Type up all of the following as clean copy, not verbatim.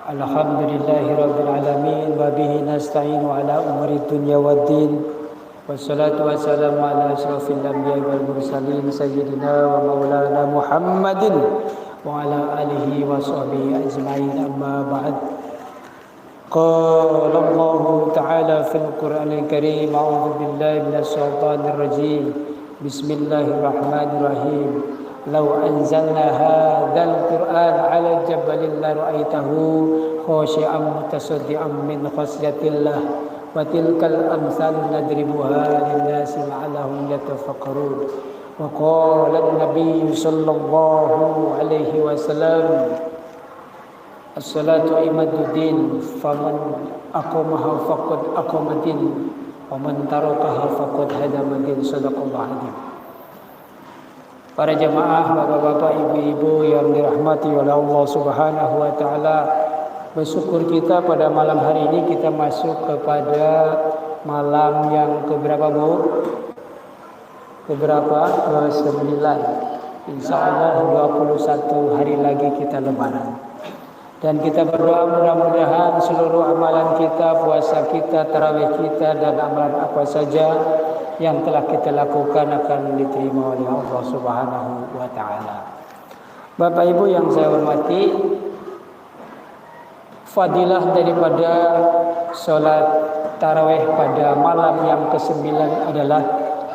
Alhamdulillahi rabbil alamin wa bihi nasta'inu ala umuri dunya waddin. Wassalatu wassalamu ala asyrafil anbiya'i wal mursalin sayyidina wa maulana Muhammadin wa ala alihi wa sahbihi ajma'in, amma ba'd. Qala Allah ta'ala fil Qur'anil Karim, a'udzu billahi minasy syaithanir rajim. Bismillahirrahmanirrahim. Law anzalna hadzal Qur'an 'ala jabalin la ra'aitahu khashi'an mutasaddian min khasyatillah wa tilkal amsal nadribuha lin-nasi la'allahum yatafakkarun. Wa qala an-nabiy sallallahu alaihi wasallam, as-salatu imaduddin, faman aqamaha faqad aqamaddin wa man tarakaha faqad hadamaddin. Shadaqallahu alazim. Para jemaah, bapak-bapak, ibu-ibu yang dirahmati oleh Allah Subhanahu wa taala, bersyukur kita pada malam hari ini kita masuk kepada malam yang keberapa, Bu? Ke-9. Insyaallah 21 hari lagi kita lebaran. Dan kita berdoa mudah-mudahan seluruh amalan kita, puasa kita, tarawih kita, dan amalan apa saja yang telah kita lakukan akan diterima oleh Allah Subhanahu wa taala. Bapak Ibu yang saya hormati, fadilah daripada salat tarawih pada malam yang ke-9 adalah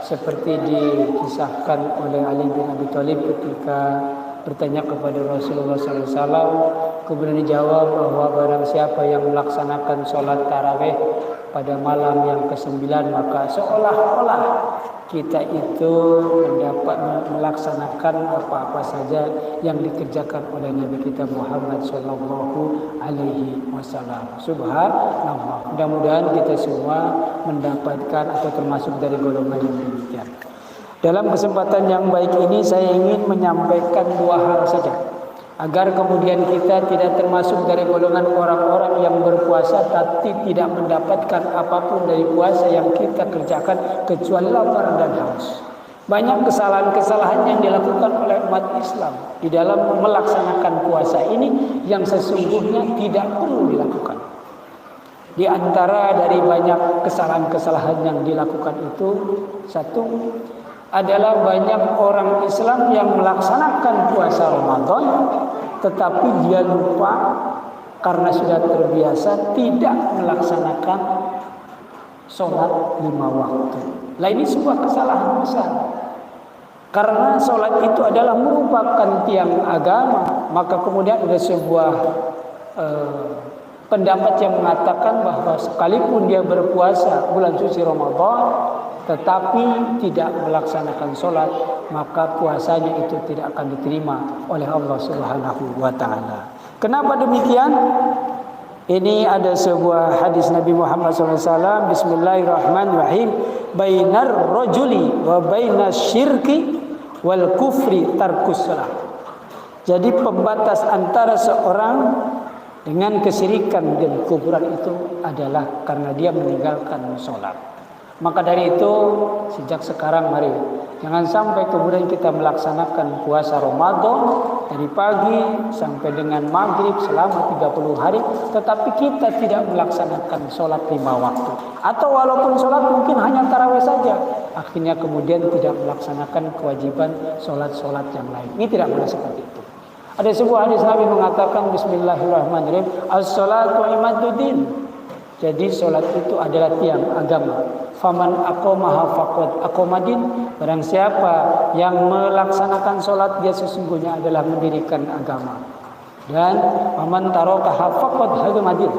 seperti dikisahkan oleh Ali bin Abi Thalib ketika bertanya kepada Rasulullah SAW. Kemudian dijawab bahwa barang siapa yang melaksanakan sholat tarawih pada malam yang ke-9, maka seolah-olah kita itu mendapat melaksanakan apa-apa saja yang dikerjakan oleh Nabi kita Muhammad Sallallahu Alaihi Wasallam. Subhanallah. Mudah-mudahan kita semua mendapatkan atau termasuk dari golongan yang demikian. Dalam kesempatan yang baik ini saya ingin menyampaikan dua hal saja, agar kemudian kita tidak termasuk dari golongan orang-orang yang berpuasa tapi tidak mendapatkan apapun dari puasa yang kita kerjakan kecuali lapar dan haus. Banyak kesalahan-kesalahan yang dilakukan oleh umat Islam di dalam melaksanakan puasa ini yang sesungguhnya tidak perlu dilakukan. Di antara dari banyak kesalahan-kesalahan yang dilakukan itu, satu adalah banyak orang Islam yang melaksanakan puasa Ramadan tetapi dia lupa karena sudah terbiasa tidak melaksanakan sholat 5 waktu. Nah, ini sebuah kesalahan besar. Karena sholat itu adalah merupakan tiang agama, maka kemudian ada sebuah pendapat yang mengatakan bahwa sekalipun dia berpuasa bulan suci Ramadan tetapi tidak melaksanakan sholat, maka puasanya itu tidak akan diterima oleh Allah Subhanahu wa taala. Kenapa demikian? Ini ada sebuah hadis Nabi Muhammad SAW. Bismillahirrahmanirrahim. Bainar rajuli wa bainas syirki wal kufri tarkus shalah. Jadi pembatas antara seorang dengan kesyirikan dan kufuran itu adalah karena dia meninggalkan sholat. Maka dari itu sejak sekarang mari jangan sampai kemudian kita melaksanakan puasa Ramadan dari pagi sampai dengan maghrib selama 30 hari tetapi kita tidak melaksanakan sholat 5 waktu. Atau walaupun sholat mungkin hanya tarawih saja, akhirnya kemudian tidak melaksanakan kewajiban sholat-sholat yang lain. Ini tidak boleh seperti itu. Ada sebuah hadis Nabi mengatakan Bismillahirrahmanirrahim, as-salatu imaduddin. Jadi sholat itu adalah tiang agama. Faman aqamaha faqad aqamaddin. Barang siapa yang melaksanakan sholat, dia sesungguhnya adalah mendirikan agama. Dan faman tarakaha faqad hadamaddin.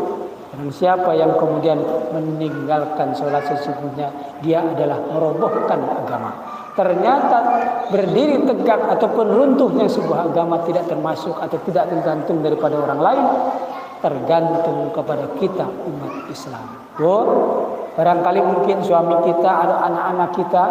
Barang siapa yang kemudian meninggalkan sholat, sesungguhnya dia adalah merobohkan agama. Ternyata berdiri tegak ataupun runtuhnya sebuah agama tidak termasuk atau tidak tergantung daripada orang lain, tergantung kepada kita umat Islam. Barangkali mungkin suami kita, ada anak-anak kita,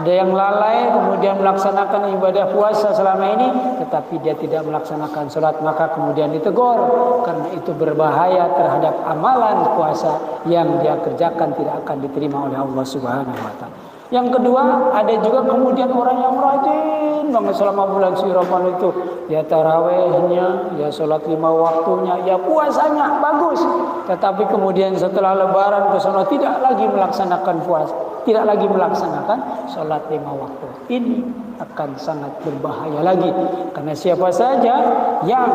ada yang lalai kemudian melaksanakan ibadah puasa selama ini, tetapi dia tidak melaksanakan sholat, maka kemudian ditegur karena itu berbahaya terhadap amalan puasa yang dia kerjakan tidak akan diterima oleh Allah Subhanahu wa taala. Yang kedua, ada juga kemudian orang yang rajin banget selama bulan suci Ramadan itu. Ya tarawehnya, ya sholat 5 waktunya, ya puasanya bagus. Tetapi kemudian setelah lebaran ke sana tidak lagi melaksanakan puasa, tidak lagi melaksanakan sholat 5 waktu. Ini akan sangat berbahaya lagi. Karena siapa saja yang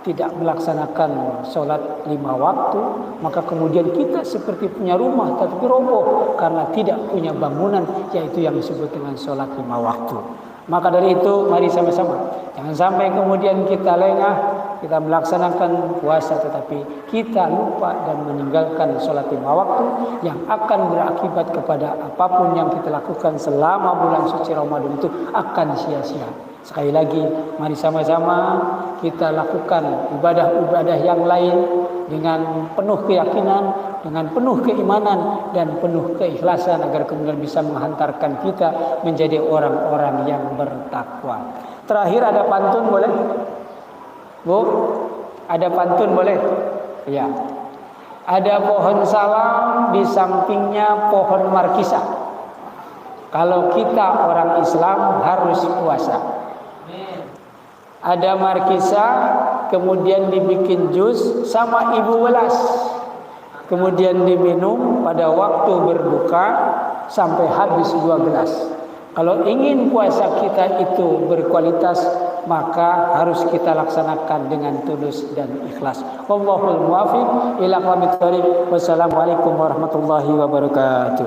tidak melaksanakan sholat 5 waktu, maka kemudian kita seperti punya rumah tapi roboh karena tidak punya bangunan, yaitu yang disebut dengan sholat 5 waktu. Maka dari itu mari sama-sama, jangan sampai kemudian kita lengah, kita melaksanakan puasa tetapi kita lupa dan meninggalkan sholat 5 waktu yang akan berakibat kepada apapun yang kita lakukan selama bulan suci Ramadan itu akan sia-sia. Sekali lagi, mari sama-sama kita lakukan ibadah-ibadah yang lain dengan penuh keyakinan, dengan penuh keimanan dan penuh keikhlasan agar kemudian bisa menghantarkan kita menjadi orang-orang yang bertakwa. Terakhir ada pantun boleh? Bu, ada pantun boleh? Ya. Ada pohon salam, di sampingnya pohon markisa. Kalau kita orang Islam harus puasa. Ada markisa, kemudian dibikin jus sama ibu welas, kemudian diminum pada waktu berbuka sampai habis 2 gelas. Kalau ingin puasa kita itu berkualitas, maka harus kita laksanakan dengan tulus dan ikhlas. Wallahul muwaffiq ila aqwamit thoriq. Wassalamualaikum warahmatullahi wabarakatuh.